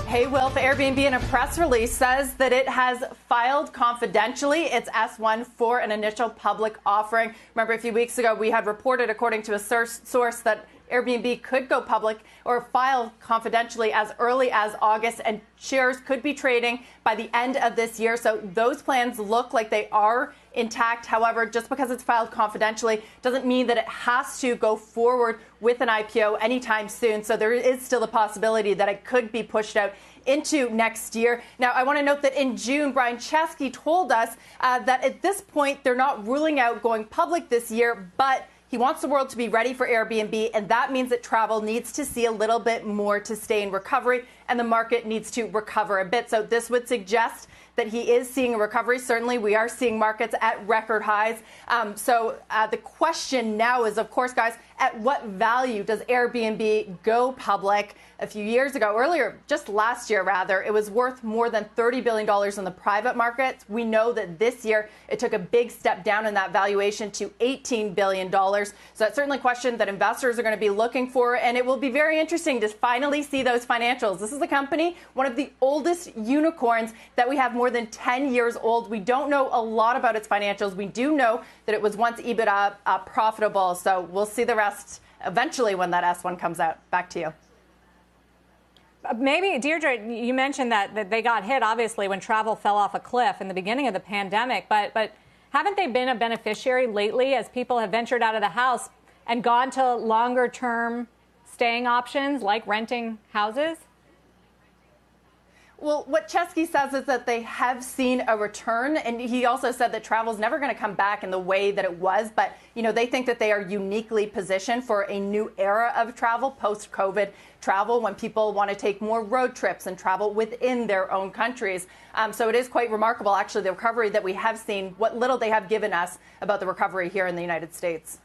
Hey, Wilf, Airbnb in a press release says that it has filed confidentially its S-1 for an initial public offering. Remember, a few weeks ago, we had reported, according to a source, that Airbnb could go public or file confidentially as early as August, and shares could be trading by the end of this year. So those plans look like they are intact. However, just because it's filed confidentially doesn't mean that it has to go forward with an IPO anytime soon. So there is still a possibility that it could be pushed out into next year. Now, I want to note that in June, Brian Chesky told us that at this point, they're not ruling out going public this year, but he wants the world to be ready for Airbnb, and that means that travel needs to see a little bit more to stay in recovery, and the market needs to recover a bit. So this would suggest that he is seeing a recovery. Certainly, we are seeing markets at record highs. So the question now is, of course, guys, at what value does Airbnb go public? A few years ago, earlier, just last year, rather, it was worth more than $30 billion in the private markets. We know that this year it took a big step down in that valuation to $18 billion. So that's certainly a question that investors are going to be looking for, and it will be very interesting to finally see those financials. This is a company, one of the oldest unicorns that we have, more than 10 years old. We don't know a lot about its financials. We do know that it was once EBITDA profitable. So we'll see the rest eventually when that S1 comes out. Back to you. Maybe, Deirdre, you mentioned that they got hit, obviously, when travel fell off a cliff in the beginning of the pandemic. But haven't they been a beneficiary lately as people have ventured out of the house and gone to longer-term staying options like renting houses? Well, what Chesky says is that they have seen a return, and he also said that travel is never going to come back in the way that it was. But, they think that they are uniquely positioned for a new era of travel, post-COVID travel, when people want to take more road trips and travel within their own countries. So it is quite remarkable, actually, the recovery that we have seen, what little they have given us about the recovery here in the United States.